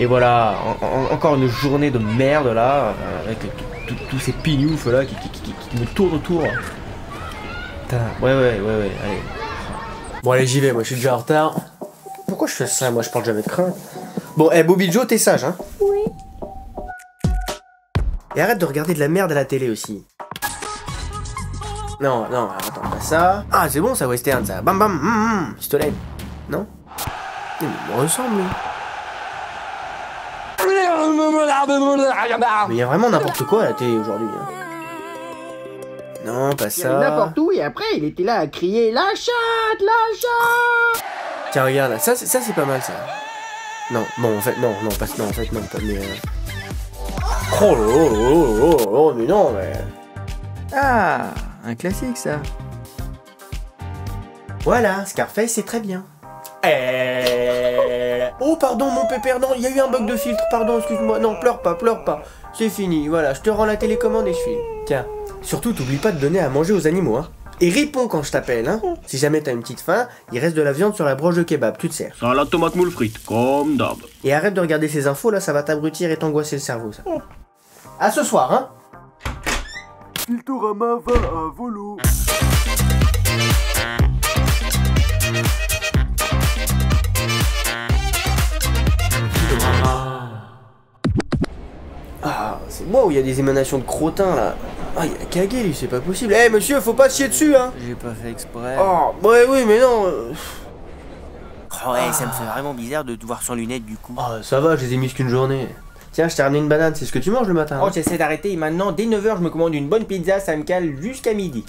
Et voilà, encore une journée de merde là, avec tous ces pignoufs là qui me tournent autour. Putain, ouais, allez. Bon allez, j'y vais, moi je suis déjà en retard. Pourquoi je fais ça? Moi je parle jamais de crainte. Bon, Bobby Joe, t'es sage, hein? Oui. Et arrête de regarder de la merde à la télé aussi. Non, attends, pas ça. Ah, c'est bon ça, western, ça. Bam bam, pistolet. Non? Il me ressemble, lui. Mais il y a vraiment n'importe quoi à la télé aujourd'hui. Hein. Non, pas ça. N'importe où, et après, il était là à crier « La chatte, la chatte !» Tiens, regarde, ça c'est pas mal, ça. Non, bon, en fait, non, pas mais... Oh, mais non, mais... Ah, un classique, ça. Voilà, Scarface, c'est très bien. Oh, pardon, mon pépère, non, il y a eu un bug de filtre, pardon, excuse-moi. Non, pleure pas. C'est fini, voilà, je te rends la télécommande et je file. Tiens, surtout, t'oublies pas de donner à manger aux animaux, hein. Et réponds quand je t'appelle, hein. Si jamais t'as une petite faim, il reste de la viande sur la broche de kebab, tu te sers. Salade tomate moule frite, comme d'hab. Et arrête de regarder ces infos, là, ça va t'abrutir et t'angoisser le cerveau, ça. À ce soir, hein. Filtorama va à volo. Ah, c'est moi où il y a des émanations de crottin, là. Ah, il a cagué, lui, c'est pas possible. Eh, monsieur, faut pas se chier dessus, hein. J'ai pas fait exprès. Oh, ouais, oui, mais non. Oh ouais, ça me fait vraiment bizarre de te voir sans lunettes, du coup. Ah, ça va, je les ai mis qu'une journée. Tiens, je t'ai ramené une banane, c'est ce que tu manges le matin. Oh, j'essaie d'arrêter et maintenant, dès 9h, je me commande une bonne pizza, ça me cale jusqu'à midi.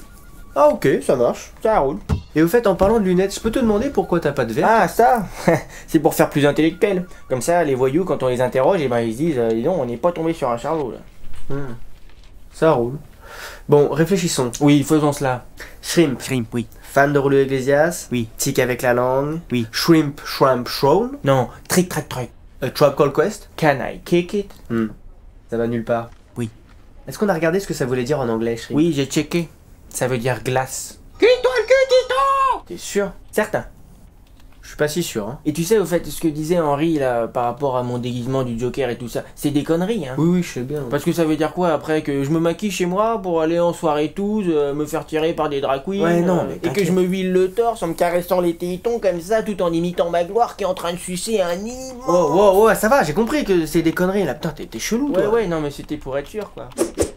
Ah, ok, ça marche. Ça roule. Et au fait, en parlant de lunettes, je peux te demander pourquoi t'as pas de verre? Ah, ça c'est pour faire plus intellectuel. Comme ça, les voyous, quand on les interroge, et ben, ils se disent, dis donc, on n'est pas tombé sur un cerveau, là. Ça roule. Bon, réfléchissons. Oui, faisons cela. Shrimp. Shrimp, oui. Fan de Julio Iglesias. Oui. Tic avec la langue. Oui. Shrimp, shrown. Non, trick, track, truc. A Tribe Called Quest. Can I kick it? Ça va nulle part. Oui. Est-ce qu'on a regardé ce que ça voulait dire en anglais, shrimp? Oui, j'ai checké. Ça veut dire glace. Quitte-toi le cul, Tito! T'es sûr? Certain. Je suis pas si sûr, hein. Et tu sais, au fait, ce que disait Henri, là, par rapport à mon déguisement du Joker et tout ça, c'est des conneries, hein. Oui, je sais bien. Parce que ça veut dire quoi après? Que je me maquille chez moi pour aller en soirée tous, me faire tirer par des drag queens, Ouais, non, mais et que t'inquiète. je me huile le torse en me caressant les tétons comme ça, tout en imitant ma gloire qui est en train de sucer un immense... Oh, ça va, j'ai compris que c'est des conneries là. Putain, t'es chelou, toi. Ouais, non, mais c'était pour être sûr, quoi.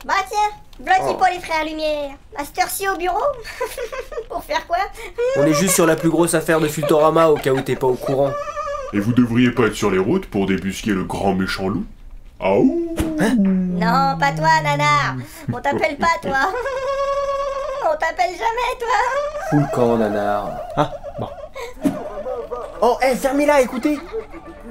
Bah tiens, blotti pour les frères Lumière. À cette heure-ci au bureau. Pour faire quoi? On est juste sur la plus grosse affaire de Filtorama au cas où t'es pas au courant. Et vous devriez pas être sur les routes pour débusquer le grand méchant loup? Ah ouh! Non, pas toi, nanar. On t'appelle pas, toi. On t'appelle jamais, toi. Fous le camp, nanar. Oh, fermez-la, écoutez. De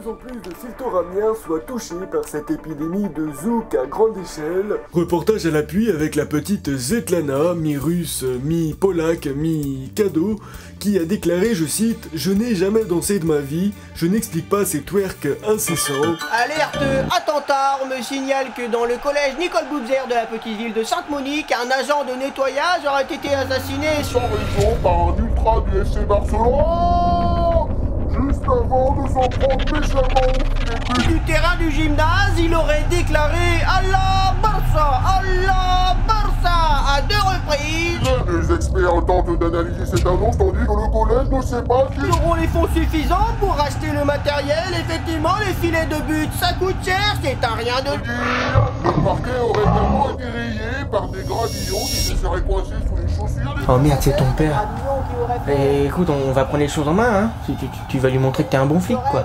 plus en plus de Filtoramiens soient touchés par cette épidémie de zouk à grande échelle. Reportage à l'appui avec la petite Zetlana, mi-russe, mi-polac, mi-cadeau, qui a déclaré, je cite, « Je n'ai jamais dansé de ma vie, je n'explique pas ces twerks incessants. » Alerte, attentat, on me signale que dans le collège Nicole Boubzer de la petite ville de Sainte-Monique, un agent de nettoyage aurait été assassiné sur... Raison par un ultra du FC Barcelone, juste avant de s'en prendre méchamment au filet. Du terrain du gymnase, il aurait déclaré Allah Barça à 2 reprises. Les experts tentent d'analyser cette annonce tandis que le collège ne sait pas Ils auront les fonds suffisants pour acheter le matériel. Effectivement, les filets de but, ça coûte cher, c'est un rien de... Le parquet aurait également été rayé par des gravillons qui se seraient coincés sous les chaussures des... Oh merde, c'est ton père. Eh, écoute, on va prendre les choses en main, hein. Tu vas lui montrer que t'es un bon flic, quoi.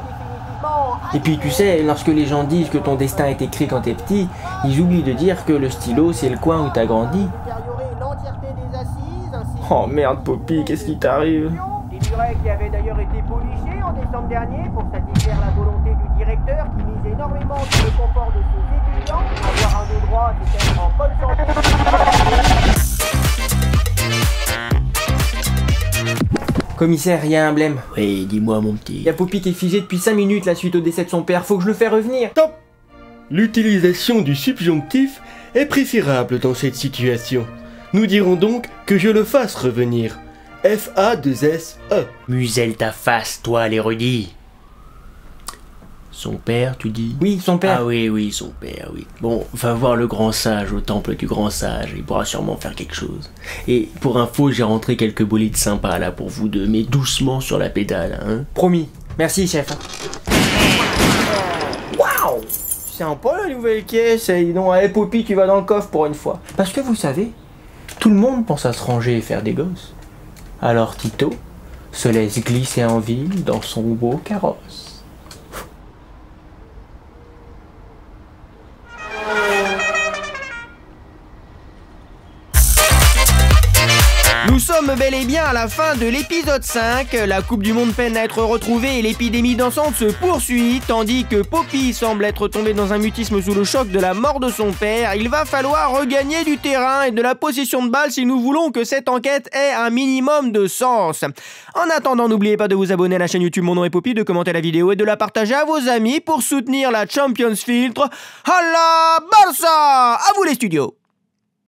Et puis tu sais, lorsque les gens disent que ton destin est écrit quand t'es petit, ils oublient de dire que le stylo c'est le coin où t'as grandi. Oh merde Poppy, qu'est-ce qui t'arrive? Des murets qui avaient d'ailleurs été polichés en décembre dernier pour satisfaire la volonté du directeur qui mise énormément sur le confort de ses étudiants. Avoir un endroit qui est en bonne santé. Commissaire, y a un blême. Oui, dis-moi, mon petit. Y a Poppy qui est figé depuis 5 minutes la suite au décès de son père, faut que je le fasse revenir. Top! L'utilisation du subjonctif est préférable dans cette situation. Nous dirons donc que je le fasse revenir. F-A-2-S-E. Muselle ta face, toi, l'érudit. Son père, tu dis? Oui, son père. Ah oui, son père, oui. Bon, va voir le grand sage au temple du grand sage, il pourra sûrement faire quelque chose. Et pour info, j'ai rentré quelques bolides sympas là pour vous deux, mais doucement sur la pédale, hein. Promis. Merci, chef. Waouh! C'est un peu la nouvelle caisse. Et non, allez, Poppy, tu vas dans le coffre pour une fois. Parce que vous savez, tout le monde pense à se ranger et faire des gosses. Alors Tito se laisse glisser en ville dans son beau carrosse. Nous sommes bel et bien à la fin de l'épisode 5, la Coupe du Monde peine à être retrouvée et l'épidémie dansante se poursuit, tandis que Poppy semble être tombée dans un mutisme sous le choc de la mort de son père. Il va falloir regagner du terrain et de la possession de balles si nous voulons que cette enquête ait un minimum de sens. En attendant, n'oubliez pas de vous abonner à la chaîne YouTube Mon Nom est Poppy, de commenter la vidéo et de la partager à vos amis pour soutenir la Champions Filtre. À la Barça! À vous les studios!